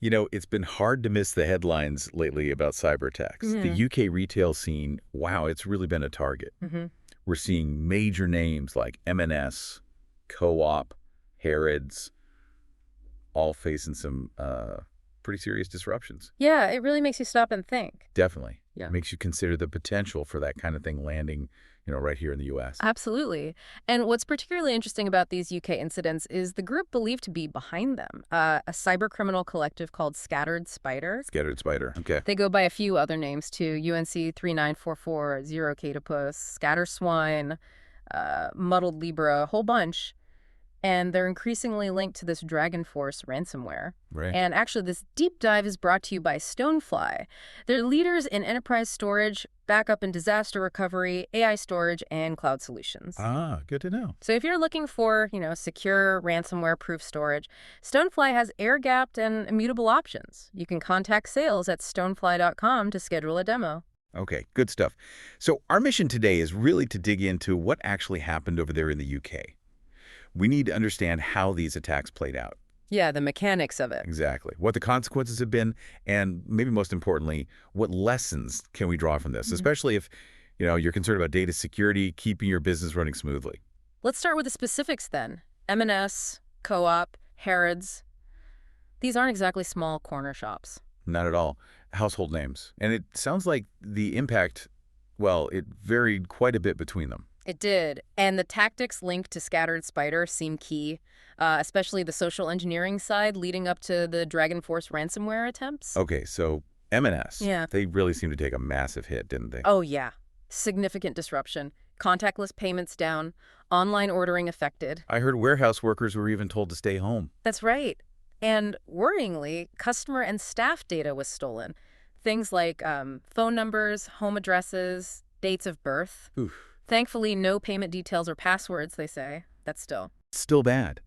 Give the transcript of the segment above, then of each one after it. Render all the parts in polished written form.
You know, it's been hard to miss the headlines lately about cyber attacks. The UK retail scene, wow, it's really been a target. Mm-hmm. We're seeing major names like M&S, Co-op, Harrods, all facing some pretty serious disruptions. Yeah, it really makes you stop and think. Definitely. Yeah. Makes you consider the potential for that kind of thing landing, right here in the U.S. Absolutely. And what's particularly interesting about these UK incidents is the group believed to be behind them, a cybercriminal collective called Scattered Spider. Scattered Spider. Okay. They go by a few other names too: UNC 3944, Zero Catopus, Scatter Swine, Muddled Libra, a whole bunch. And they're increasingly linked to this DragonForce ransomware. Right. And actually, this deep dive is brought to you by Stonefly. They're leaders in enterprise storage, backup and disaster recovery, AI storage, and cloud solutions. Ah, good to know. So if you're looking for, secure ransomware-proof storage, Stonefly has air-gapped and immutable options. You can contact sales at stonefly.com to schedule a demo. Okay, good stuff. So our mission today is really to dig into what actually happened over there in the UK. We need to understand how these attacks played out. Yeah, the mechanics of it. Exactly. What the consequences have been, and maybe most importantly, what lessons can we draw from this, especially if, you're concerned about data security, keeping your business running smoothly. Let's start with the specifics then. M&S, Co-op, Harrods. These aren't exactly small corner shops. Not at all. Household names. And it sounds like the impact, well, it varied quite a bit between them. It did. And the tactics linked to Scattered Spider seem key, especially the social engineering side leading up to the DragonForce ransomware attempts. Okay, so M&S. Yeah. They really seemed to take a massive hit, didn't they? Oh, yeah. Significant disruption. Contactless payments down. Online ordering affected. I heard warehouse workers were even told to stay home. That's right. And worryingly, customer and staff data was stolen. Things like phone numbers, home addresses, dates of birth. Oof. Thankfully, no payment details or passwords, they say. That's Still bad.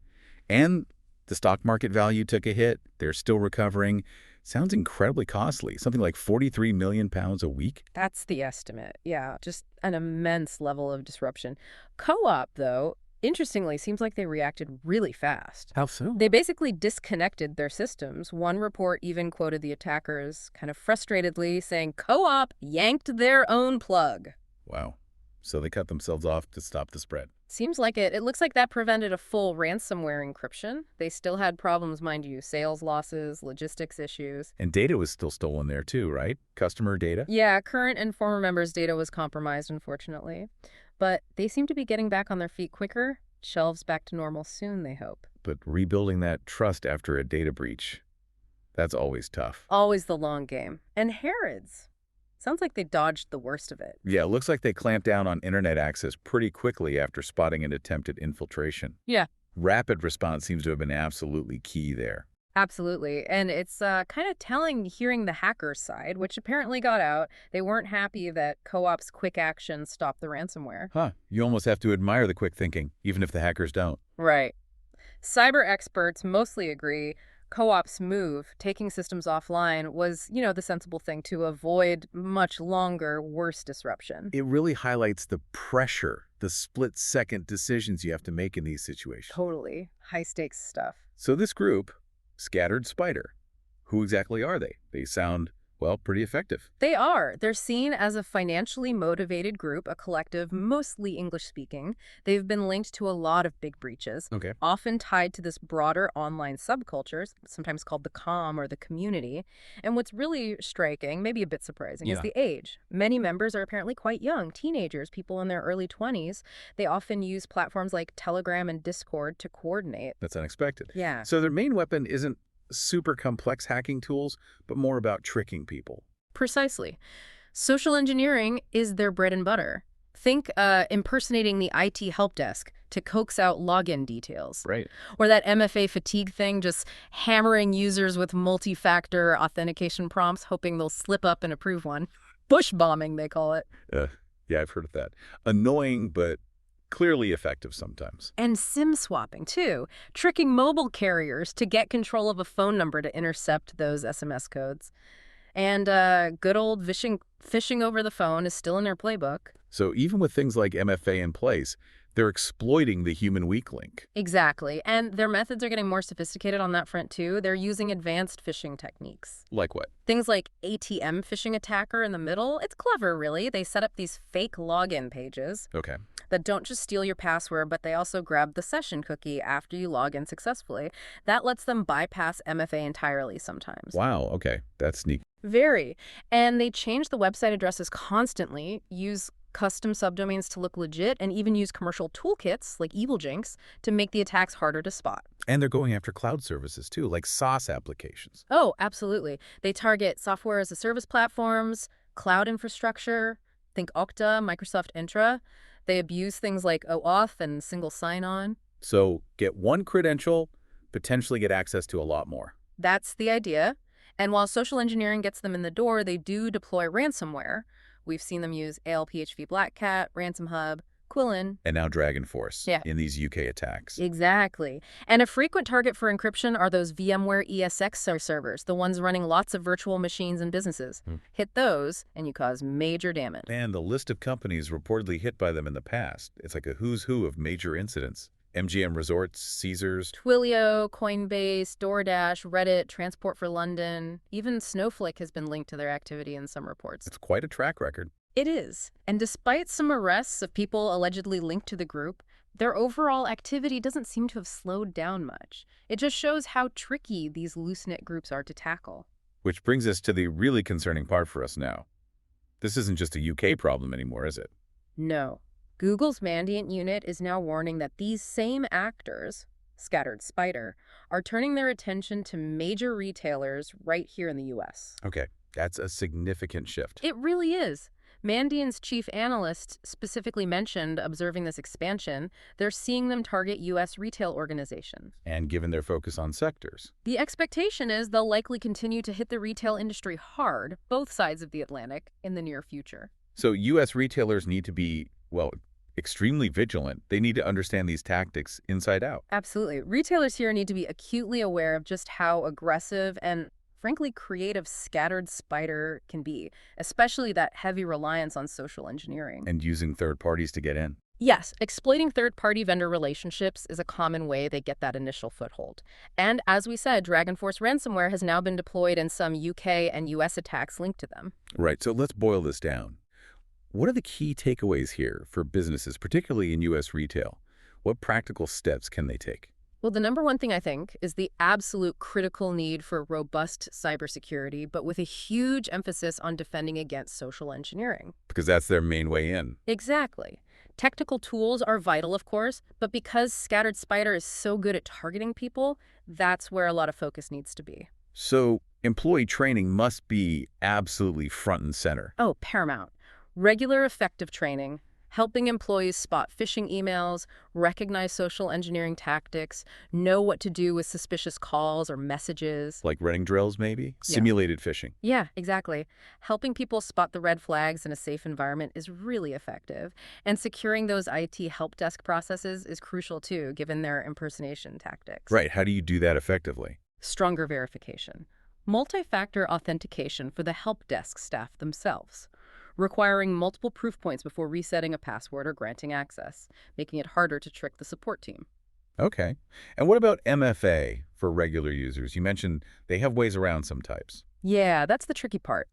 And the stock market value took a hit. They're still recovering. Sounds incredibly costly. Something like £43 million a week. That's the estimate. Yeah, just an immense level of disruption. Co-op, though, interestingly, seems like they reacted really fast. How so? They basically disconnected their systems. One report even quoted the attackers kind of frustratedly saying Co-op yanked their own plug. Wow. So they cut themselves off to stop the spread. Seems like it. It looks like that prevented a full ransomware encryption. They still had problems, mind you, sales losses, logistics issues. And data was still stolen there too, right? Customer data? Yeah, current and former members' data was compromised, unfortunately. But they seem to be getting back on their feet quicker. Shelves back to normal soon, they hope. But rebuilding that trust after a data breach, that's always tough. Always the long game. And Harrods. Sounds like they dodged the worst of it. Yeah, it looks like they clamped down on internet access pretty quickly after spotting an attempted infiltration. Yeah. Rapid response seems to have been absolutely key there. Absolutely. And it's kind of telling hearing the hackers' side, which apparently got out. They weren't happy that Co-op's quick action stopped the ransomware. Huh. You almost have to admire the quick thinking, even if the hackers don't. Right. Cyber experts mostly agree Co-op's move, taking systems offline, was, the sensible thing to avoid much longer, worse disruption. It really highlights the pressure, the split-second decisions you have to make in these situations. Totally. High-stakes stuff. So this group, Scattered Spider, who exactly are they? They sound, well, pretty effective. They are. They're seen as a financially motivated group, a collective, mostly English-speaking. They've been linked to a lot of big breaches, Okay. often tied to this broader online subculture, sometimes called the comm or the community. And what's really striking, maybe a bit surprising, is the age. Many members are apparently quite young, teenagers, people in their early 20s. They often use platforms like Telegram and Discord to coordinate. That's unexpected. Yeah. So their main weapon isn't super complex hacking tools, but more about tricking people. Precisely. Social engineering is their bread and butter. Think impersonating the IT help desk to coax out login details. Right. Or that MFA fatigue thing, just hammering users with multi-factor authentication prompts, hoping they'll slip up and approve one. Bush bombing, they call it. Yeah, I've heard of that. Annoying, but clearly effective sometimes. And SIM swapping, too. Tricking mobile carriers to get control of a phone number to intercept those SMS codes. And good old phishing over the phone is still in their playbook. So even with things like MFA in place, They're exploiting the human weak link. Exactly. And their methods are getting more sophisticated on that front, too. They're using advanced phishing techniques. Like what? Things like ATM phishing attacker in the middle. It's clever, really. They set up these fake login pages Okay. that don't just steal your password, but they also grab the session cookie after you log in successfully. That lets them bypass MFA entirely sometimes. Wow, okay. That's sneaky. Very. And they change the website addresses constantly, use custom subdomains to look legit, and even use commercial toolkits like EvilJinx to make the attacks harder to spot. And they're going after cloud services, too, like SaaS applications. Oh, absolutely. They target software as a service platforms, cloud infrastructure, think Okta, Microsoft Entra. They abuse things like OAuth and single sign-on. So get one credential, potentially get access to a lot more. That's the idea. And while social engineering gets them in the door, they do deploy ransomware. We've seen them use ALPHV Black Cat, Ransom Hub, Quillen. And now DragonForce in these UK attacks. Exactly. And a frequent target for encryption are those VMware ESX servers, the ones running lots of virtual machines and businesses. Hit those, and you cause major damage. And the list of companies reportedly hit by them in the past, it's like a who's who of major incidents. MGM Resorts, Caesars. Twilio, Coinbase, DoorDash, Reddit, Transport for London. Even Snowflake has been linked to their activity in some reports. It's quite a track record. It is. And despite some arrests of people allegedly linked to the group, their overall activity doesn't seem to have slowed down much. It just shows how tricky these loose-knit groups are to tackle. Which brings us to the really concerning part for us now. This isn't just a UK problem anymore, is it? No. Google's Mandiant unit is now warning that these same actors, Scattered Spider, are turning their attention to major retailers right here in the U.S. Okay, that's a significant shift. It really is. Mandiant's chief analyst specifically mentioned observing this expansion. They're seeing them target U.S. retail organizations. And given their focus on sectors. The expectation is they'll likely continue to hit the retail industry hard, both sides of the Atlantic, in the near future. So U.S. retailers need to be, well, extremely vigilant. They need to understand these tactics inside out. Absolutely. Retailers here need to be acutely aware of just how aggressive and, frankly, creative Scattered Spider can be, especially that heavy reliance on social engineering. And using third parties to get in. Yes, exploiting third-party vendor relationships is a common way they get that initial foothold. And as we said, DragonForce ransomware has now been deployed in some UK and US attacks linked to them. Right, so let's boil this down. What are the key takeaways here for businesses, particularly in U.S. retail? What practical steps can they take? Well, the number one thing I think is the absolute critical need for robust cybersecurity, but with a huge emphasis on defending against social engineering. Because that's their main way in. Exactly. Technical tools are vital, of course, but because Scattered Spider is so good at targeting people, that's where a lot of focus needs to be. So employee training must be absolutely front and center. Oh, paramount. Regular effective training, helping employees spot phishing emails, recognize social engineering tactics, know what to do with suspicious calls or messages. Like running drills, maybe? Simulated phishing. Yeah, exactly. Helping people spot the red flags in a safe environment is really effective. And securing those IT help desk processes is crucial, too, given their impersonation tactics. Right. How do you do that effectively? Stronger verification. Multi-factor authentication for the help desk staff themselves, requiring multiple proof points before resetting a password or granting access, making it harder to trick the support team. Okay. And what about MFA for regular users? You mentioned they have ways around some types. Yeah, that's the tricky part.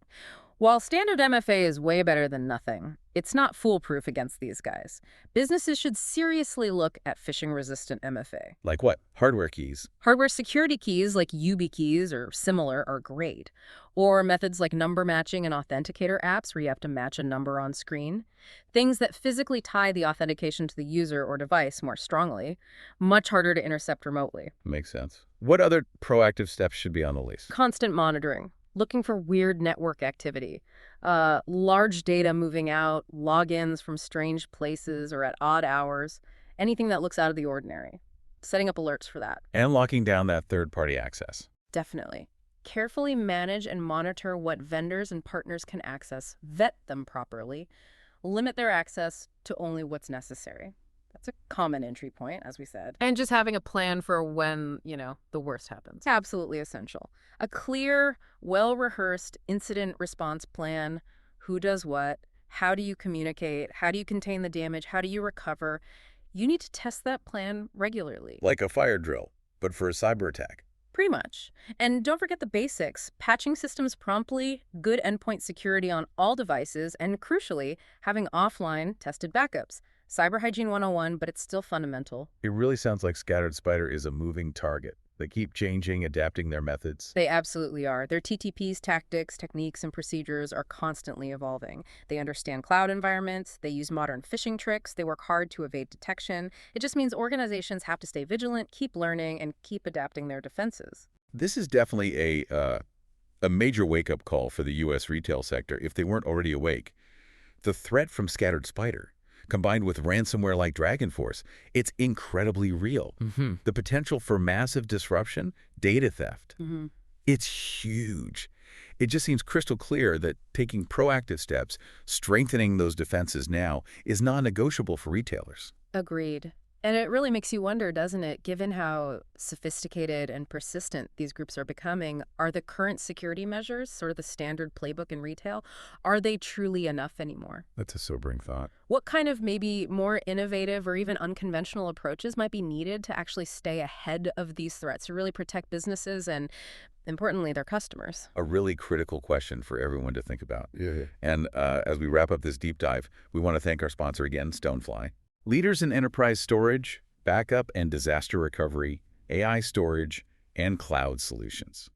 While standard MFA is way better than nothing, it's not foolproof against these guys. Businesses should seriously look at phishing-resistant MFA. Like what? Hardware keys. Hardware security keys like YubiKeys or similar are great. Or methods like number matching and authenticator apps where you have to match a number on screen. Things that physically tie the authentication to the user or device more strongly. Much harder to intercept remotely. Makes sense. What other proactive steps should be on the list? Constant monitoring. Looking for weird network activity, large data moving out, logins from strange places or at odd hours, anything that looks out of the ordinary. Setting up alerts for that. And locking down that third-party access. Definitely. Carefully manage and monitor what vendors and partners can access, vet them properly, limit their access to only what's necessary. That's a common entry point, as we said. And just having a plan for when, the worst happens. Absolutely essential. A clear, well-rehearsed incident response plan. Who does what? How do you communicate? How do you contain the damage? How do you recover? You need to test that plan regularly. Like a fire drill, but for a cyber attack. Pretty much. And don't forget the basics. Patching systems promptly, good endpoint security on all devices, and crucially, having offline tested backups. Cyber hygiene 101, but it's still fundamental. It really sounds like Scattered Spider is a moving target. They keep changing, adapting their methods. They absolutely are. Their TTPs, tactics, techniques, and procedures are constantly evolving. They understand cloud environments, they use modern phishing tricks, they work hard to evade detection. It just means organizations have to stay vigilant, keep learning, and keep adapting their defenses. This is definitely a major wake-up call for the U.S. retail sector if they weren't already awake. The threat from Scattered Spider, combined with ransomware like DragonForce, it's incredibly real. The potential for massive disruption, data theft, it's huge. It just seems crystal clear that taking proactive steps, strengthening those defenses now, is non-negotiable for retailers. Agreed. And it really makes you wonder, doesn't it, given how sophisticated and persistent these groups are becoming, are the current security measures, sort of the standard playbook in retail, are they truly enough anymore? That's a sobering thought. What kind of maybe more innovative or even unconventional approaches might be needed to actually stay ahead of these threats, to really protect businesses and, importantly, their customers? A really critical question for everyone to think about. Yeah. And as we wrap up this deep dive, we want to thank our sponsor again, Stonefly. Leaders in enterprise storage, backup and disaster recovery, AI storage, and cloud solutions.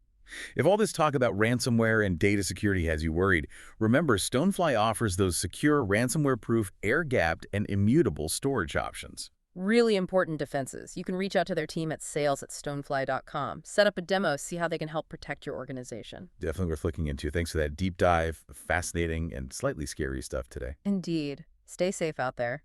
If all this talk about ransomware and data security has you worried, remember Stonefly offers those secure, ransomware-proof, air-gapped, and immutable storage options. Really important defenses. You can reach out to their team at sales@stonefly.com. Set up a demo, see how they can help protect your organization. Definitely worth looking into. Thanks for that deep dive, fascinating and slightly scary stuff today. Indeed. Stay safe out there.